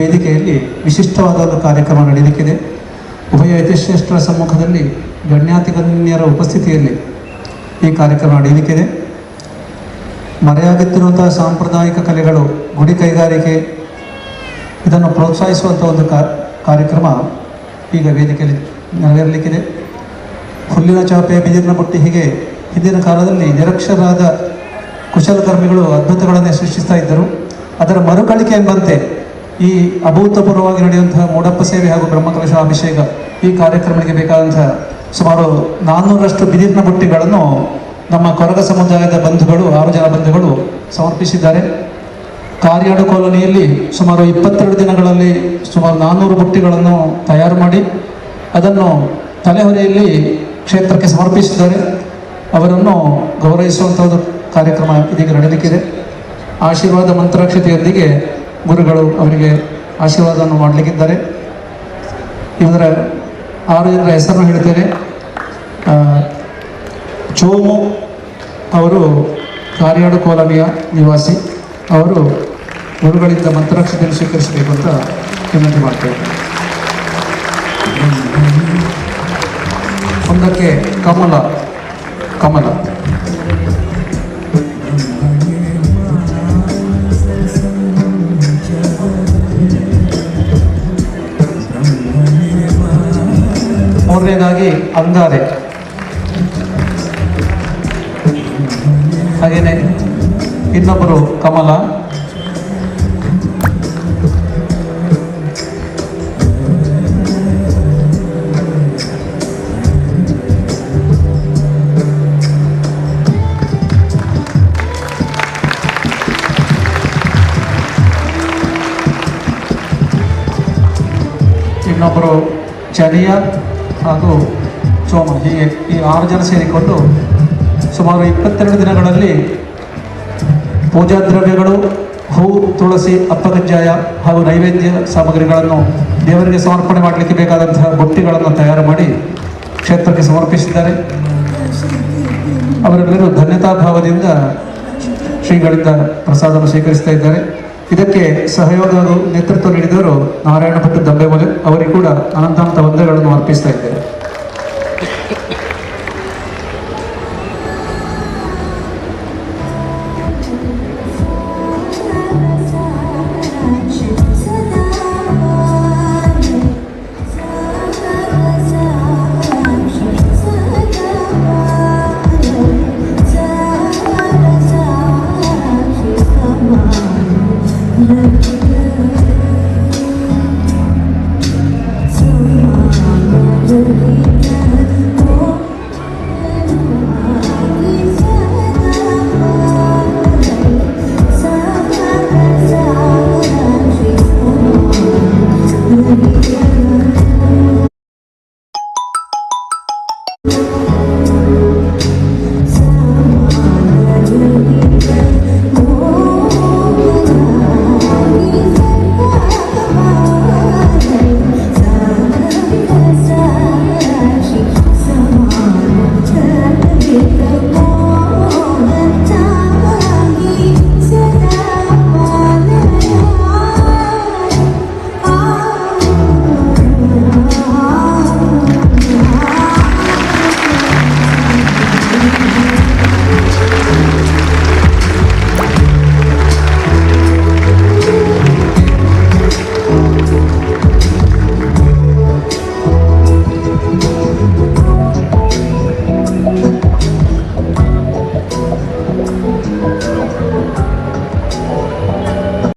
ವೇದಿಕೆಯಲ್ಲಿ ವಿಶಿಷ್ಟವಾದ ಒಂದು ಕಾರ್ಯಕ್ರಮ ನಡೆಯಲಿಕ್ಕಿದೆ. ಉಭಯ ಯತಿಶ್ರೇಷ್ಠರ ಸಮ್ಮುಖದಲ್ಲಿ ಗಣ್ಯಾತಿಗಣ್ಯರ ಉಪಸ್ಥಿತಿಯಲ್ಲಿ ಈ ಕಾರ್ಯಕ್ರಮ ನಡೆಯಲಿಕ್ಕಿದೆ. ಮರೆಯಾಗುತ್ತಿರುವಂತಹ ಸಾಂಪ್ರದಾಯಿಕ ಕಲೆಗಳು, ಗುಡಿ ಕೈಗಾರಿಕೆ, ಇದನ್ನು ಪ್ರೋತ್ಸಾಹಿಸುವಂಥ ಒಂದು ಕಾರ್ಯಕ್ರಮ ಈಗ ವೇದಿಕೆಯಲ್ಲಿ ನೆರವೇರಲಿಕ್ಕಿದೆ. ಹುಲ್ಲಿನ ಚಾಪೆ, ಬಿದಿರಿನ ಬುಟ್ಟಿ, ಹೀಗೆ ಹಿಂದಿನ ಕಾಲದಲ್ಲಿ ನಿರಕ್ಷರಾದ ಕುಶಲಕರ್ಮಿಗಳು ಅದ್ಭುತಗಳನ್ನೇ ಸೃಷ್ಟಿಸ್ತಾ ಇದ್ದರು. ಅದರ ಮರುಕಳಿಕೆ ಎಂಬಂತೆ ಈ ಅಭೂತಪೂರ್ವವಾಗಿ ನಡೆಯುವಂತಹ ಮೂಡಪ್ಪ ಸೇವೆ ಹಾಗೂ ಬ್ರಹ್ಮಕಲಶ ಅಭಿಷೇಕ ಈ ಕಾರ್ಯಕ್ರಮಕ್ಕೆ ಬೇಕಾದಂತಹ ಸುಮಾರು 400ರಷ್ಟು ಬಿದಿರಿನ ಬುಟ್ಟಿಗಳನ್ನು ನಮ್ಮ ಕೊರಗ ಸಮುದಾಯದ ಬಂಧುಗಳು 6 ಜನ ಬಂಧುಗಳು ಸಮರ್ಪಿಸಿದ್ದಾರೆ. ಕಾರ್ಯಾಡು ಕಾಲೋನಿಯಲ್ಲಿ ಸುಮಾರು 22 ದಿನಗಳಲ್ಲಿ ಸುಮಾರು 400 ಬುಟ್ಟಿಗಳನ್ನು ತಯಾರು ಮಾಡಿ ಅದನ್ನು ತಲೆಹೊರೆಯಲ್ಲಿ ಕ್ಷೇತ್ರಕ್ಕೆ ಸಮರ್ಪಿಸಿದ್ದಾರೆ. ಅವರನ್ನು ಗೌರವಿಸುವಂಥ ಒಂದು ಕಾರ್ಯಕ್ರಮ ಇದೀಗ ನಡೆಯಲಿಕ್ಕಿದೆ. ಆಶೀರ್ವಾದ ಮಂತ್ರಾಕ್ಷತೆಯೊಂದಿಗೆ ಗುರುಗಳು ಅವರಿಗೆ ಆಶೀರ್ವಾದವನ್ನು ಮಾಡಲಿಕ್ಕಿದ್ದಾರೆ. ಇವರ 6 ಜನರ ಹೆಸರನ್ನು ಹೇಳ್ತೇನೆ. ಚೋಮು ಅವರು ಕಾರ್ಯಾಡು ಕಾಲೋನಿಯ ನಿವಾಸಿ. ಅವರು ಗುರುಗಳಿಂದ ಮಂತ್ರಾಕ್ಷತೆಯನ್ನು ಸ್ವೀಕರಿಸಬೇಕು ಅಂತ ವಿನಂತಿ ಮಾಡ್ತೇವೆ. ಒಂದಕ್ಕೆ ಕಮಲ ಮೂರನೇದಾಗಿ ಅಂಗಾರೆ, ಹಾಗೇನೆ ಇನ್ನೊಬ್ಬರು ಕಮಲ, ಇನ್ನೊಬ್ಬರು ಚನಿಯ ಹಾಗೂ ಸೋಮ. ಹೀಗೆ ಈ 6 ಜನ ಸೇರಿಕೊಂಡು ಸುಮಾರು 22 ದಿನಗಳಲ್ಲಿ ಪೂಜಾ ದ್ರವ್ಯಗಳು, ಹೂ, ತುಳಸಿ, ಅಪ್ಪಗಜ್ಜಾಯ ಹಾಗೂ ನೈವೇದ್ಯ ಸಾಮಗ್ರಿಗಳನ್ನು ದೇವರಿಗೆ ಸಮರ್ಪಣೆ ಮಾಡಲಿಕ್ಕೆ ಬೇಕಾದಂತಹ ಬುಟ್ಟಿಗಳನ್ನು ತಯಾರು ಮಾಡಿ ಕ್ಷೇತ್ರಕ್ಕೆ ಸಮರ್ಪಿಸಿದ್ದಾರೆ. ಅವರೆಲ್ಲರೂ ಧನ್ಯತಾಭಾವದಿಂದ ಶ್ರೀಗಳಿಂದ ಪ್ರಸಾದವನ್ನು ಸ್ವೀಕರಿಸ್ತಾ ಇದ್ದಾರೆ. ಇದಕ್ಕೆ ಸಹಯೋಗ ನೇತೃತ್ವ ನೀಡಿದವರು ನಾರಾಯಣ ಭಟ್ ದಂಬೆಮಲೆ, ಅವರಿಗೆ ಕೂಡ ಅನಂತಾನಂತ ವಂದನೆಗಳನ್ನು ಅರ್ಪಿಸ್ತಾ ಇದ್ದೇವೆ.